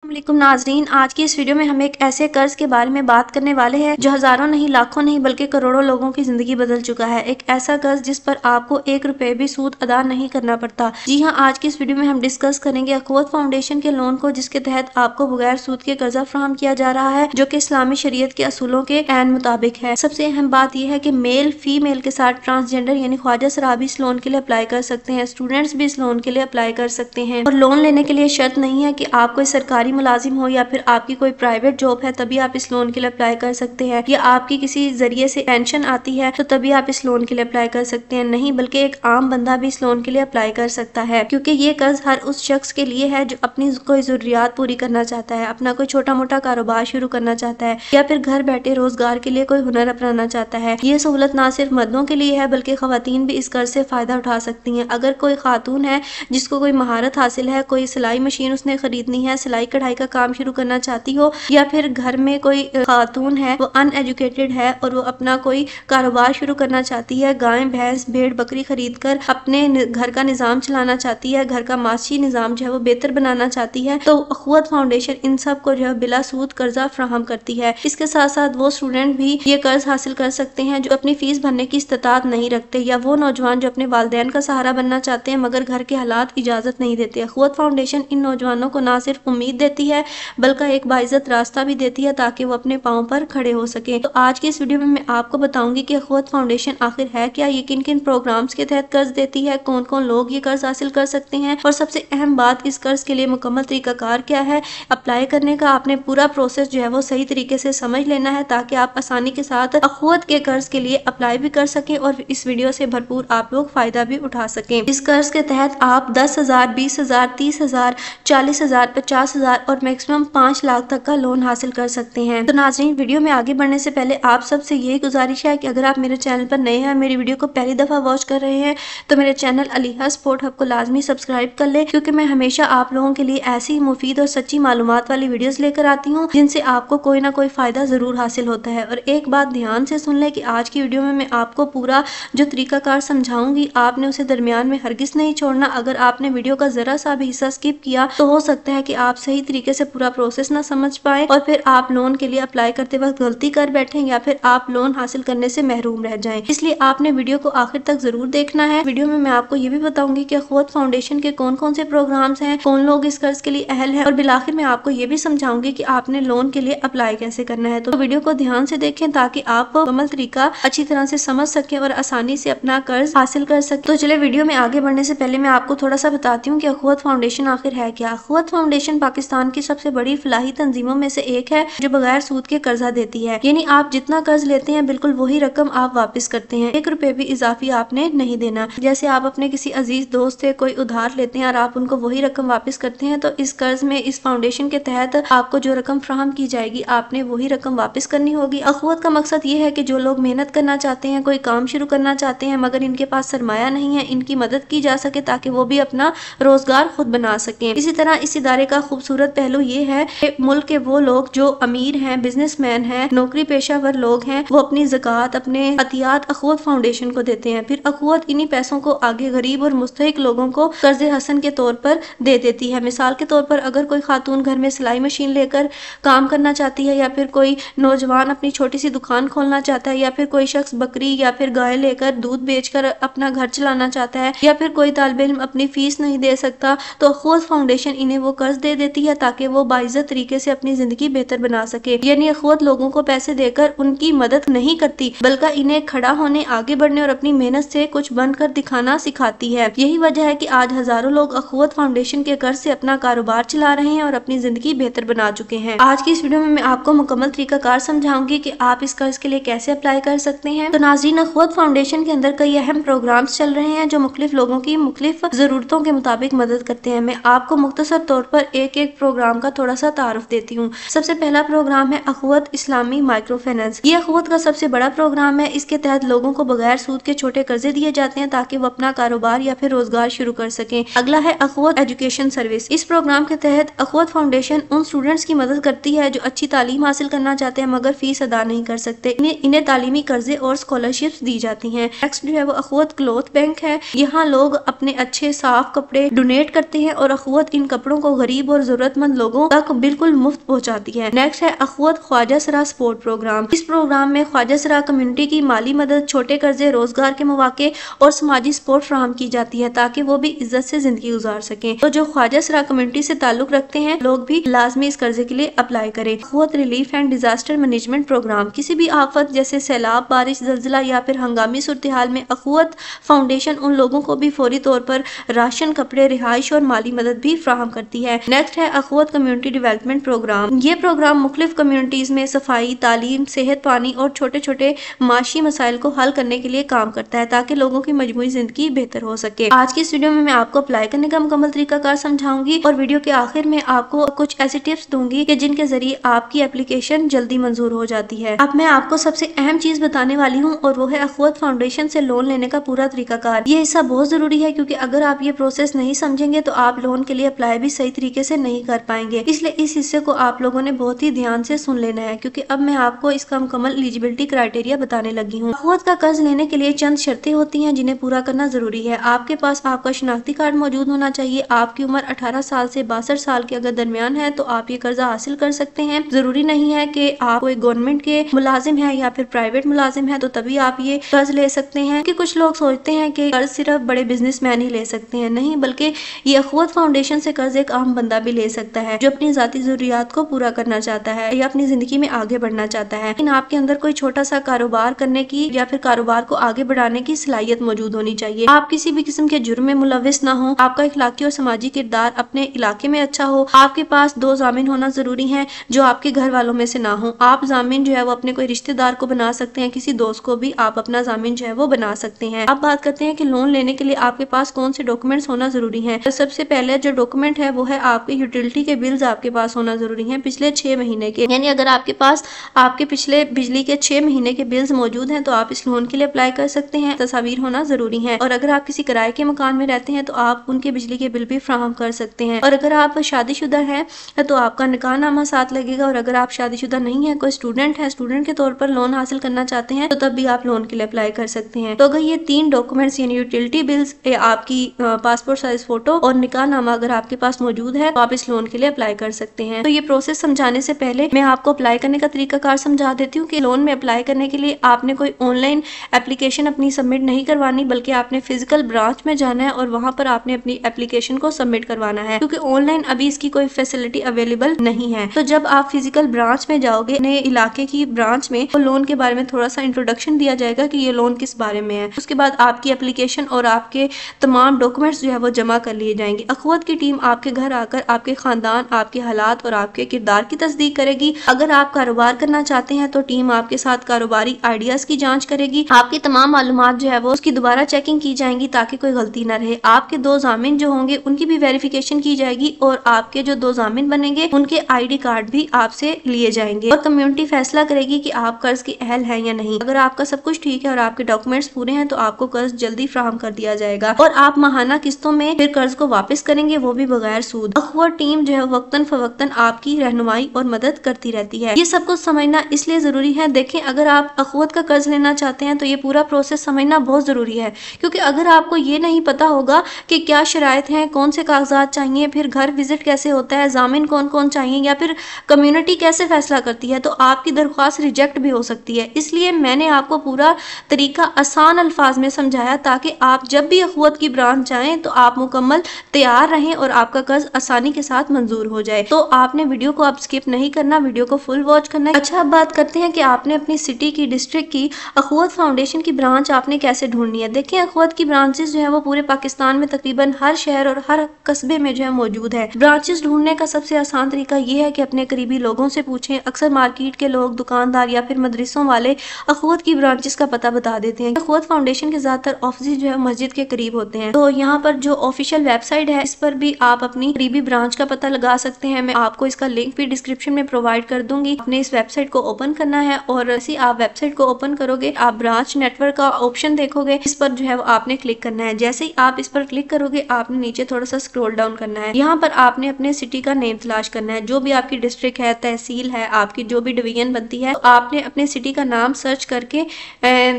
अस्सलामुअलैकुम नाजरीन, आज की इस वीडियो में हम एक ऐसे कर्ज के बारे में बात करने वाले हैं जो हजारों नहीं, लाखों नहीं बल्कि करोड़ों लोगों की जिंदगी बदल चुका है। एक ऐसा कर्ज जिस पर आपको 1 रुपए भी सूद अदा नहीं करना पड़ता। जी हां, आज की इस वीडियो में हम डिस्कस करेंगे अखवत फाउंडेशन के लोन को, जिसके तहत आपको बगैर सूद के कर्जा फराहम किया जा रहा है, जो कि इस्लामी शरीयत के असूलों के ऐन मुताबिक है। सबसे अहम बात यह है कि मेल फीमेल के साथ ट्रांसजेंडर यानी ख्वाजा सराबी इस लोन के लिए अप्लाई कर सकते हैं। स्टूडेंट्स भी इस लोन के लिए अप्लाई कर सकते हैं और लोन लेने के लिए शर्त नहीं है कि आप कोई सरकारी मुलाजिम हो या फिर आपकी कोई प्राइवेट जॉब है तभी आप इस लोन के लिए अप्लाई कर सकते हैं, या आपकी किसी जरिए से पेंशन आती है तो तभी आप इस लोन के लिए अप्लाई कर सकते हैं। नहीं, बल्कि एक आम बंदा भी इस लोन के लिए अप्लाई कर सकता है, क्योंकि ये कर्ज हर उस शख्स के लिए है जो अपनी कोई जरूरियात पूरी करना चाहता है, अपना कोई छोटा मोटा कारोबार शुरू करना चाहता है, या फिर घर बैठे रोजगार के लिए कोई हुनर अपनाना चाहता है। ये सहूलत ना सिर्फ मर्दों के लिए है बल्कि खवातीन भी इस कर्ज से फायदा उठा सकती हैं। अगर कोई खातून है जिसको कोई महारत हासिल है, कोई सिलाई मशीन उसने खरीदनी है, सिलाई कढ़ाई का काम शुरू करना चाहती हो, या फिर घर में कोई खातून है वो अनएजुकेटेड है और वो अपना कोई कारोबार शुरू करना चाहती है, गाय भैंस भेड़ बकरी खरीद कर अपने घर का निजाम चलाना चाहती है, घर का माशी निजाम जो है वो बेहतर बनाना चाहती है, तो अखवत फाउंडेशन इन सब को जो है बिला सूद कर्जा फराहम करती है। इसके साथ साथ वो स्टूडेंट भी ये कर्ज हासिल कर सकते हैं जो अपनी फीस भरने की इस्तात नहीं रखते, या वो नौजवान जो अपने वालिदैन का सहारा बनना चाहते हैं मगर घर के हालात इजाजत नहीं देते। अखवत फाउंडेशन इन नौजवानों को ना सिर्फ उम्मीद देती है बल्कि एक बाइज्जत रास्ता भी देती है ताकि वो अपने पांव पर खड़े हो सके। तो आज की इस वीडियो में मैं आपको बताऊंगी कि अखवत फाउंडेशन आखिर है क्या, ये किन किन प्रोग्राम्स के तहत कर्ज देती है, कौन कौन लोग ये कर्ज हासिल कर सकते हैं, और सबसे अहम बात इस कर्ज के लिए मुकम्मल तरीकाकार क्या है। अप्लाई करने का आपने पूरा प्रोसेस जो है वो सही तरीके से समझ लेना है ताकि आप आसानी के साथ अखवत के कर्ज के लिए अप्लाई भी कर सकें और इस वीडियो से भरपूर आप लोग फायदा भी उठा सकें। इस कर्ज के तहत आप 10,000, 20,000, 30,000, 40,000, 50,000 और मैक्सिमम 5 लाख तक का लोन हासिल कर सकते हैं। तो नाज़रीन, वीडियो में आगे बढ़ने से पहले आप सबसे यही गुजारिश है कि अगर आप मेरे चैनल पर नए हैं, मेरी वीडियो को पहली दफा वॉच कर रहे हैं, तो मेरे चैनल अलीहा स्पोर्ट हब को लाजमी सब्सक्राइब कर ले, क्योंकि मैं हमेशा आप लोगों के लिए ऐसी मुफीद और सच्ची मालूमात वाली वीडियोस लेकर आती हूँ जिनसे आपको कोई ना कोई फायदा जरूर हासिल होता है। और एक बात ध्यान से सुन ले कि आज की वीडियो में मैं आपको पूरा जो तरीकाकार समझाऊंगी आपने उसे दरमियान में हरगिज नहीं छोड़ना। अगर आपने वीडियो का जरा सा भी हिस्सा स्किप किया तो हो सकता है कि आप सही तरीके से पूरा प्रोसेस ना समझ पाए और फिर आप लोन के लिए अप्लाई करते वक्त गलती कर बैठे या फिर आप लोन हासिल करने से महरूम रह जाएं। इसलिए आपने वीडियो को आखिर तक जरूर देखना है। वीडियो में मैं आपको ये भी बताऊंगी कि अखवत फाउंडेशन के कौन कौन से प्रोग्राम्स हैं, कौन लोग इस कर्ज के लिए अहल है, और बिलाखिर मैं आपको ये भी समझाऊंगी कि आपने लोन के लिए अप्लाई कैसे करना है। तो वीडियो को ध्यान से देखें ताकि आप मुकम्मल तरीका अच्छी तरह से समझ सके और आसानी से अपना कर्ज हासिल कर सके। तो चले वीडियो में आगे बढ़ने से पहले मैं आपको थोड़ा सा बताती हूँ कि अखवत फाउंडेशन आखिर है क्या। अखवत फाउंडेशन पाकिस्तान की सबसे बड़ी फलाही तंजीमों में से एक है जो बगैर सूद के कर्जा देती है, यानी आप जितना कर्ज लेते हैं बिल्कुल वही रकम आप वापस करते हैं, 1 रुपए भी इजाफी आपने नहीं देना। जैसे आप अपने किसी अजीज दोस्त से कोई उधार लेते हैं और आप उनको वही रकम वापस करते हैं, तो इस कर्ज में इस फाउंडेशन के तहत आपको जो रकम फराहम की जाएगी आपने वही रकम वापस करनी होगी। अखवत का मकसद ये है कि जो लोग मेहनत करना चाहते हैं, कोई काम शुरू करना चाहते हैं मगर इनके पास सरमाया नहीं है, इनकी मदद की जा सके ताकि वो भी अपना रोजगार खुद बना सकें। इसी तरह इस इदारे का खूबसूरत पहलू ये है कि मुल्क के वो लोग जो अमीर हैं, बिजनेसमैन हैं, नौकरी पेशावर लोग हैं, वो अपनी ज़कात, अपने अतियात अखवत फाउंडेशन को देते हैं। फिर अखवत इन्हीं पैसों को आगे गरीब और मुस्तहिक लोगों को कर्ज हसन के तौर पर दे देती है। मिसाल के तौर पर अगर कोई खातून घर में सिलाई मशीन लेकर काम करना चाहती है, या फिर कोई नौजवान अपनी छोटी सी दुकान खोलना चाहता है, या फिर कोई शख्स बकरी या फिर गाय लेकर दूध बेचकर अपना घर चलाना चाहता है, या फिर कोई तालिब इल्म अपनी फीस नहीं दे सकता, तो अखवत फाउंडेशन इन्हें वो कर्ज दे देती है ताकि वो बाइज्जत तरीके से अपनी जिंदगी बेहतर बना सके। यानी अखवत लोगों को पैसे देकर उनकी मदद नहीं करती बल्कि इन्हें खड़ा होने, आगे बढ़ने और अपनी मेहनत से कुछ बनकर दिखाना सिखाती है। यही वजह है कि आज हजारों लोग अखवत फाउंडेशन के कर्ज से अपना कारोबार चला रहे हैं और अपनी जिंदगी बेहतर बना चुके हैं। आज की इस वीडियो में मैं आपको मुकम्मल तरीकाकार समझाऊंगी कि आप इस कर्ज के लिए कैसे अप्लाई कर सकते हैं। तो नाज़रीन, अखवत फाउंडेशन के अंदर कई अहम प्रोग्राम्स चल रहे हैं जो मुख्तलिफ लोगों की मुख्तलिफ जरूरतों के मुताबिक मदद करते हैं। मैं आपको मुख्तसर तौर पर एक एक प्रोग्राम का थोड़ा सा तारुफ देती हूँ। सबसे पहला प्रोग्राम है अखवत इस्लामी माइक्रो फाइनेंस। ये अखवत का सबसे बड़ा प्रोग्राम है। इसके तहत लोगों को बगैर सूद के छोटे कर्जे दिए जाते हैं ताकि वो अपना कारोबार या फिर रोजगार शुरू कर सकें। अगला है अखवत एजुकेशन सर्विस। इस प्रोग्राम के तहत अखवत फाउंडेशन उन स्टूडेंट्स की मदद करती है जो अच्छी तालीम हासिल करना चाहते हैं मगर फीस अदा नहीं कर सकते। इन्हें तालीमी कर्जे और स्कॉलरशिप्स दी जाती हैं। नेक्स्ट जो है वो अखवत क्लॉथ बैंक है। यहाँ लोग अपने अच्छे साफ कपड़े डोनेट करते हैं और अखवत इन कपड़ों को गरीब और ضرورت مند لوگوں تک بالکل مفت پہنچاتی ہے۔ نیکسٹ ہے اخوت خواجہ سرا سپورٹ پروگرام۔ اس پروگرام میں خواجہ سرا کمیونٹی کی مالی مدد، چھوٹے قرضے، روزگار کے مواقع اور سماجی سپورٹ فراہم کی جاتی ہے تاکہ وہ بھی عزت سے زندگی گزار سکیں۔ تو جو خواجہ سرا کمیونٹی سے تعلق رکھتے ہیں لوگ بھی لازمی اس قرضے کے لیے اپلائی کریں۔ اخوت relief and disaster management program. کسی بھی آفت جیسے سیلاب، بارش، زلزلہ یا پھر ہنگامی صورتحال میں اخوت فاؤنڈیشن ان لوگوں کو بھی فوری طور پر راشن، کپڑے، رہائش اور مالی مدد بھی فراہم کرتی ہے۔ نیکسٹ ہے اخوت کمیونٹی ڈیولپمنٹ پروگرام۔ یہ پروگرام مختلف کمیونٹیز میں صفائی، تعلیم، صحت، پانی اور چھوٹے چھوٹے معاشی مسائل کو حل کرنے کے لیے کام کرتا ہے تاکہ لوگوں کی مجموعی زندگی بہتر ہو سکے۔ آج کی اس ویڈیو میں آپ کو اپلائی کرنے کا مکمل طریقہ کار سمجھاؤں گی اور ویڈیو کے آخر میں آپ کو کچھ ایسی ٹپس دوں گی کہ جن کے ذریعے آپ کی اپلیکیشن جلدی منظور ہو جاتی ہے۔ اب میں آپ کو سب سے اہم چیز بتانے والی ہوں اور وہ ہے اخوت فاؤنڈیشن سے لون لینے کا پورا طریقہ کار۔ یہ حصہ بہت ضروری ہے کیونکہ اگر آپ یہ پروسیس نہیں سمجھیں گے تو آپ لون کے لیے اپلائی بھی صحیح طریقے سے نہیں کر پائیں گے، اس لیے اس حصے کو آپ لوگوں نے بہت ہی دھیان سے سن لینا ہے کیونکہ اب میں آپ کو اس کا مکمل ایلیجیبلٹی کرائٹیریا بتانے لگی ہوں۔ اخوت کا قرض لینے کے لیے چند شرطیں ہوتی ہیں جنہیں پورا کرنا ضروری ہے۔ آپ کے پاس آپ کا شناختی کارڈ موجود ہونا چاہیے، آپ کی عمر 18 سال سے 62 سال کے اگر درمیان ہے تو آپ یہ قرضہ حاصل کر سکتے ہیں۔ ضروری نہیں ہے کہ آپ کوئی گورنمنٹ کے ملازم ہیں یا پھر پرائیویٹ ملازم ہیں تو تبھی آپ یہ قرض لے سکتے ہیں کہ کچھ لوگ سوچتے ہیں کہ قرض صرف بڑے بزنس مین ہی لے سکتے ہیں، نہیں بلکہ یہ اخوت فاؤنڈیشن سے قرض ایک عام بندہ بھی لے سکتا ہے جو اپنی ذاتی ضروریات کو پورا کرنا چاہتا ہے یا اپنی زندگی میں آگے بڑھنا چاہتا ہے، لیکن آپ کے اندر کوئی چھوٹا سا کاروبار کرنے کی یا پھر کاروبار کو آگے بڑھانے کی صلاحیت موجود ہونی چاہیے۔ آپ کسی بھی قسم کے جرم میں ملوث نہ ہوں، آپ کا اخلاقی اور سماجی کردار اپنے علاقے میں اچھا ہو، آپ کے پاس 2 ضامن ہونا ضروری ہیں جو آپ کے گھر والوں میں سے نہ ہوں۔ آپ ضامن جو ہے وہ اپنے کوئی رشتہ دار کو بنا سکتے ہیں، کسی دوست کو بھی آپ اپنا ضامن جو ہے وہ بنا سکتے ہیں۔ اب بات کرتے ہیں کہ لون لینے کے لیے آپ کے پاس کون سے ڈاکومنٹس ہونا ضروری ہیں۔ سب سے پہلے جو ڈاکومنٹ ہے وہ ہے آپ کے یوٹیلٹی کے بلز آپ کے پاس ہونا ضروری ہیں پچھلے 6 مہینے کے، یعنی اگر آپ کے پاس آپ کے پچھلے بجلی کے 6 مہینے کے بلز موجود ہیں تو آپ اس لون کے لیے اپلائی کر سکتے ہیں۔ تصاویر ہونا ضروری ہیں اور اگر آپ کسی کرائے کے مکان میں رہتے ہیں تو آپ ان کے بجلی کے بل بھی فراہم کر سکتے ہیں، اور اگر آپ شادی شدہ ہیں تو آپ کا نکاح نامہ ساتھ لگے گا، اور اگر آپ شادی شدہ نہیں ہیں، کوئی اسٹوڈنٹ ہے، اسٹوڈنٹ کے طور پر لون حاصل کرنا چاہتے ہیں تو تب بھی آپ لون کے لیے اپلائی کر سکتے ہیں۔ تو اگر یہ 3 ڈاکومنٹس یعنی یوٹیلٹی بلز، آپ کی پاسپورٹ سائز فوٹو اور نکاح نامہ اگر آپ کے پاس موجود ہے تو آپ اس لون کے لیے اپلائی کر سکتے ہیں۔ تو یہ پروسیس سمجھانے سے پہلے میں آپ کو اپلائی کرنے کا طریقہ کار سمجھا دیتی ہوں کہ لون میں اپلائی کرنے کے لیے آپ نے کوئی آن لائن اپلیکیشن اپنی سبمٹ نہیں کروانی بلکہ آپ نے فزیکل برانچ میں جانا ہے اور وہاں پر آپ نے اپنی اپلیکیشن کو سبمٹ کروانا ہے کیونکہ آن لائن ابھی اس کی کوئی فیسلٹی اویلیبل نہیں ہے۔ تو جب آپ فزیکل برانچ میں جاؤ گے اپنے علاقے کی برانچ میں تو لون کے بارے میں تھوڑا سا انٹروڈکشن دیا جائے گا کہ یہ لون کس بارے میں ہے، اس کے بعد آپ کی اپلیکیشن اور آپ کے تمام ڈاکومنٹس جو ہے وہ جمع کر لیے جائیں گے۔ اخوت کی ٹیم آپ کے گھر آ کر آپ کے خاندان، آپ کے حالات اور آپ کے کردار کی تصدیق کرے گی۔ اگر آپ کاروبار کرنا چاہتے ہیں تو ٹیم آپ کے ساتھ کاروباری آئیڈیاز کی جانچ کرے گی، آپ کی تمام معلومات جو ہے وہ اس کی دوبارہ چیکنگ کی جائیں گی تاکہ کوئی غلطی نہ رہے۔ آپ کے 2 ضامن جو ہوں گے ان کی بھی ویریفیکیشن کی جائے گی اور آپ کے جو 2 ضامن بنیں گے ان کے آئی ڈی کارڈ بھی آپ سے لیے جائیں گے، اور کمیونٹی فیصلہ کرے گی کہ آپ قرض کے اہل ہیں یا نہیں۔ اگر آپ کا سب کچھ ٹھیک ہے اور آپ کے ڈاکومنٹس پورے ہیں تو آپ کو قرض جلدی فراہم کر دیا جائے گا اور آپ ماہانہ قسطوں میں پھر قرض کو واپس کریں گے، وہ بھی بغیر سود۔ اخوت ٹیم جو ہے وقتاً فوقتاً آپ کی رہنمائی اور مدد کرتی رہتی ہے۔ یہ سب کچھ سمجھنا اس لیے ضروری ہے، دیکھیں اگر آپ اخوت کا قرض لینا چاہتے ہیں تو یہ پورا پروسیس سمجھنا بہت ضروری ہے کیونکہ اگر آپ کو یہ نہیں پتا ہوگا کہ کیا شرائط ہیں، کون سے کاغذات چاہیے، پھر گھر وزٹ کیسے ہوتا ہے، ضامن کون کون چاہیے یا پھر کمیونٹی کیسے فیصلہ کرتی ہے تو آپ کی درخواست ریجیکٹ بھی ہو سکتی ہے۔ اس لیے میں نے آپ کو پورا طریقہ آسان الفاظ میں سمجھایا تاکہ آپ جب بھی اخوت کی برانچ جائیں تو آپ مکمل تیار رہیں اور آپ کا قرض آسانی کے ساتھ منظور ہو جائے۔ تو آپ نے ویڈیو کو اب سکپ نہیں کرنا، ویڈیو کو فل واچ کرنا ہے۔ اچھا اب بات کرتے ہیں کہ آپ نے اپنی سٹی کی، ڈسٹرکٹ کی اخوت فاؤنڈیشن کی برانچ آپ نے کیسے ڈھونڈنی ہے۔ دیکھیں اخوت کی برانچز جو ہے وہ پورے پاکستان میں تقریباً ہر شہر اور ہر قصبے میں جو ہے موجود ہے۔ برانچز ڈھونڈنے کا سب سے آسان طریقہ یہ ہے کہ اپنے قریبی لوگوں سے پوچھیں۔ اکثر مارکیٹ کے لوگ، دکاندار یا پھر مدرسوں والے اخوت کی برانچز کا پتہ بتا دیتے ہیں۔ اخوت فاؤنڈیشن کے زیادہ تر آفسز جو ہے مسجد کے قریب ہوتے ہیں، تو یہاں پر جو آفیشیل ویب سائٹ ہے اس پر بھی آپ اپنی قریبی برانچ کا پتہ لگا سکتے ہیں۔ میں آپ کو اس کا لنک بھی ڈسکرپشن میں پرووائڈ کر دوں گی۔ آپ نے اس ویب سائٹ کو اوپن کرنا ہے اور اسی آپ ویب سائٹ کو اوپن کرو گے آپ برانچ نیٹ ورک کا آپشن دیکھو گے، اس پر جو ہے آپ نے کلک کرنا ہے۔ جیسے ہی آپ اس پر کلک کرو گے آپ نے نیچے تھوڑا سا اسکرول ڈاؤن کرنا ہے، یہاں پر آپ نے اپنے سٹی کا نیم تلاش کرنا ہے، جو بھی آپ کی ڈسٹرکٹ ہے، تحصیل ہے، آپ کی جو بھی ڈویژن بنتی ہے، آپ نے اپنے سٹی کا نام سرچ کر کے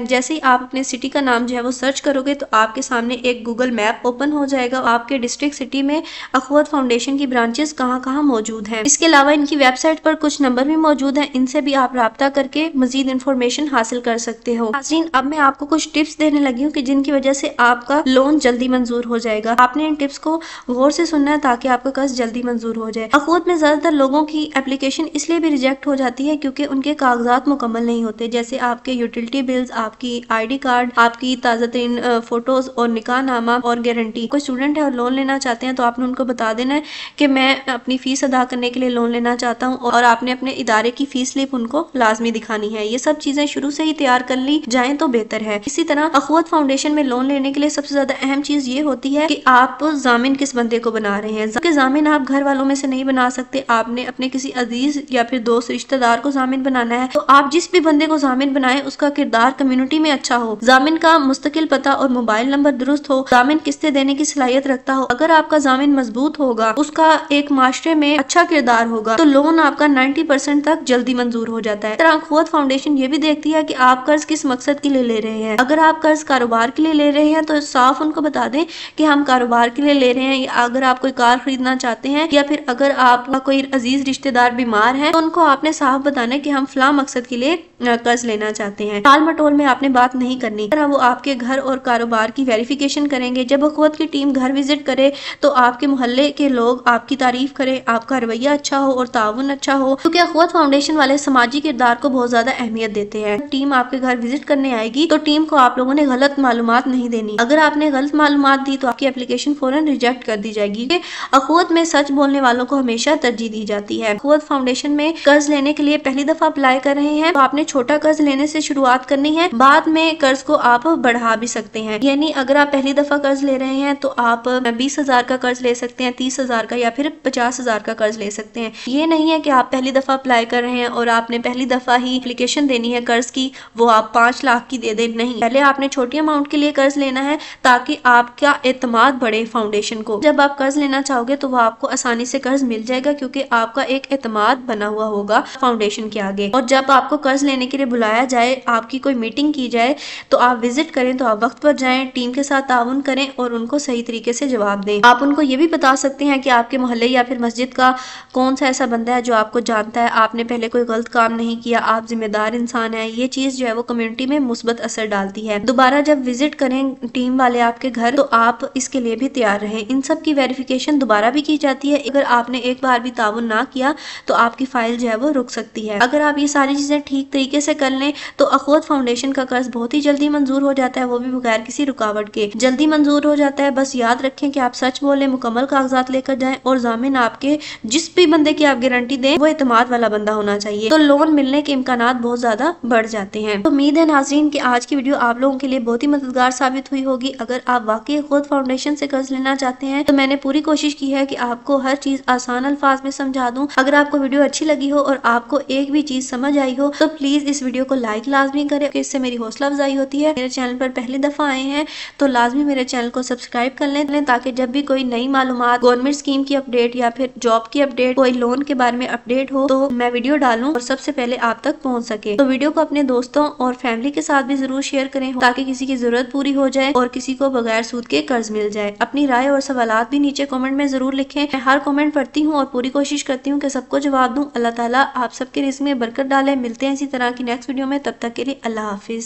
جیسے ہی آپ اپنے سٹی کا نام جو ہے وہ سرچ کرو گے تو آپ کے سامنے ایک گوگل میپ اوپن ہو جائے گا۔ آپ کے ڈسٹرکٹ سٹی میں اخوت فاؤنڈیشن کی برانچ ब्रांचेस कहाँ कहाँ मौजूद हैं। इसके अलावा इनकी वेबसाइट पर कुछ नंबर भी मौजूद हैं, इनसे भी आप राब्ता करके मजीद इन्फॉर्मेशन हासिल कर सकते हो। नाज़रीन, अब मैं आपको कुछ टिप्स देने लगी हूँ कि जिनकी वजह से आपका लोन जल्दी मंजूर हो जाएगा। आपने इन टिप्स को गौर से सुनना है ताकि आपका कर्ज जल्दी मंजूर हो जाए। अखवत में ज्यादातर लोगों की एप्लीकेशन इसलिए भी रिजेक्ट हो जाती है क्योंकि उनके कागजात मुकम्मल नहीं होते, जैसे आपके यूटिलिटी बिल्स, आपकी ID कार्ड, आपकी ताज़ा तरीन फोटोज और निकाह नामा और गारंटी। कोई स्टूडेंट है और लोन लेना चाहते हैं तो आपने उनको बता देना है कि मैं अपनी फीस अदा करने के लिए लोन लेना चाहता हूँ, और आपने अपने इदारे की फीस स्लिप उनको लाजमी दिखानी है। ये सब चीजें शुरू से ही तैयार कर ली जाए तो बेहतर है। इसी तरह अखवत फाउंडेशन में लोन लेने के लिए सबसे ज्यादा अहम चीज ये होती है कि आप जामिन किस बंदे को बना रहे हैं। जामिन आप घर वालों में से नहीं बना सकते, आपने अपने किसी अजीज या फिर दोस्त रिश्तेदार को जामिन बनाना है। तो आप जिस भी बंदे को जामिन बनाए उसका किरदार कम्युनिटी में अच्छा हो, जामिन का मुस्तकिल पता और मोबाइल नंबर दुरुस्त हो, जामिन किस्तें देने की सलाहियत रखता हो। अगर आपका जामिन मजबूत होगा, उसका एक माशरे में अच्छा किरदार होगा, तो लोन आपका 90% तक जल्दी मंजूर हो जाता है। तरह अखवत फाउंडेशन ये भी देखती है कि आप कर्ज किस मकसद के लिए ले रहे हैं। अगर आप कर्ज कारोबार के लिए ले रहे हैं तो साफ उनको बता दें कि हम कारोबार के लिए ले रहे हैं, या अगर आप कोई कार खरीदना चाहते हैं, या फिर अगर आपका कोई अजीज रिश्तेदार बीमार है तो उनको आपने साफ बताना है कि हम फला मकसद के लिए कर्ज लेना चाहते हैं। टाल मटोल में आपने बात नहीं करनी। वो आपके घर और कारोबार की वेरिफिकेशन करेंगे। जब अखवत की टीम घर विजिट करे तो आपके मोहल्ले के लोग आपकी तारीफ करें, आपका रवैया अच्छा हो और ताउन अच्छा हो, क्योंकि अखवत फाउंडेशन वाले समाजी किरदार को बहुत ज्यादा अहमियत देते हैं। टीम आपके घर विजिट करने आएगी तो टीम को आप लोगों ने गलत मालूमात नहीं देनी। अगर आपने गलत मालूमात दी तो आपकी एप्लीकेशन फौरन रिजेक्ट कर दी जाएगी। अखवत में सच बोलने वालों को हमेशा तरजीह दी जाती है। अखवत फाउंडेशन में कर्ज लेने के लिए पहली दफा अप्लाई कर रहे हैं तो आपने छोटा कर्ज लेने से शुरुआत करनी है, बाद में कर्ज को आप बढ़ा भी सकते हैं। यानी अगर आप पहली दफा कर्ज ले रहे हैं तो आप 20,000 का कर्ज ले सकते हैं, 30,000 का, या फिर 50,000 का कर्ज ले सकते हैं। ये नहीं है कि आप पहली दफा अप्लाई कर रहे हैं और आपने पहली दफा ही एप्लीकेशन देनी है कर्ज की, वो आप 5 लाख की दे दें। नहीं, पहले आपने छोटी अमाउंट के लिए कर्ज लेना है ताकि आपका एतमाद बढ़े फाउंडेशन को। जब आप कर्ज लेना चाहोगे तो वो आपको आसानी से कर्ज मिल जाएगा क्योंकि आपका एक एतमाद बना हुआ होगा फाउंडेशन के आगे। और जब आपको कर्ज लेने के लिए बुलाया जाए, आपकी कोई मीटिंग की जाए तो आप विजिट करें तो आप वक्त पर जाएं, टीम के साथ ताउन करें और उनको सही तरीके से जवाब दें। आप उनको ये भी बता सकते हैं कि आपके मोहल्ले या फिर मस्जिद का कौन सा ऐसा बंदा है जो आपको जानता है, आपने पहले कोई गलत काम नहीं किया, आप जिम्मेदार इंसान है। ये चीज जो है वो कम्युनिटी में मुस्बत असर डालती है। दोबारा जब विजिट करें टीम वाले आपके घर तो आप इसके लिए भी तैयार रहें। इन सब की वेरिफिकेशन दोबारा भी की जाती है। अगर आपने एक बार भी ताउन ना किया तो आपकी फाइल जो है वो रुक सकती है। अगर आप ये सारी चीजें ठीक तरीके से कर लें तो अखवत फाउंडेशन का कर्ज बहुत ही जल्दी मंजूर हो जाता है, वो भी बगैर किसी रुकावट के जल्दी मंजूर हो जाता है। बस याद रखें कि आप सच बोलें, मुकम्मल कागजात लेकर जाएं और जामिन आपके जिस भी बंदे की आप गारंटी दें वो एतमाद वाला बंदा होना चाहिए, तो लोन मिलने के इम्कानात बहुत ज्यादा बढ़ जाते हैं। तो उम्मीद है नाज़रीन कि आज की वीडियो आप लोगों के लिए बहुत ही मददगार साबित हुई होगी। अगर आप वाकई अखवत फाउंडेशन से कर्ज लेना चाहते हैं तो मैंने पूरी कोशिश की है कि आपको हर चीज आसान अल्फाज में समझा दूं। अगर आपको वीडियो अच्छी लगी हो और आपको एक भी चीज समझ आई हो तो प्लीज इस वीडियो को लाइक लाजमी करें, इससे मेरी हौसला अफजाई होती है। मेरे चैनल पर पहली दफा आए हैं तो लाजमी मेरे चैनल को सब्सक्राइब कर लें ताकि जब भी कोई नई मालूमात, गवर्नमेंट स्कीम की अपडेट या फिर जॉब की अपडेट, कोई लोन के बारे में अपडेट हो तो मैं वीडियो डालूं और सबसे पहले आप तक पहुंच सके। तो वीडियो को अपने दोस्तों और फैमिली के साथ भी जरूर शेयर करें ताकि किसी की जरूरत पूरी हो जाए और किसी को बगैर सूद के कर्ज मिल जाए। अपनी राय और सवालात भी नीचे कमेंट में जरूर लिखें। मैं हर कमेंट पढ़ती हूँ और पूरी कोशिश करती हूँ कि सबको जवाब दूं। अल्लाह ताला आप सबके रिज़्क़ में बरकत डाले। मिलते हैं इसी तरह की नेक्स्ट वीडियो में, तब तक के लिए अल्लाह हाफिज।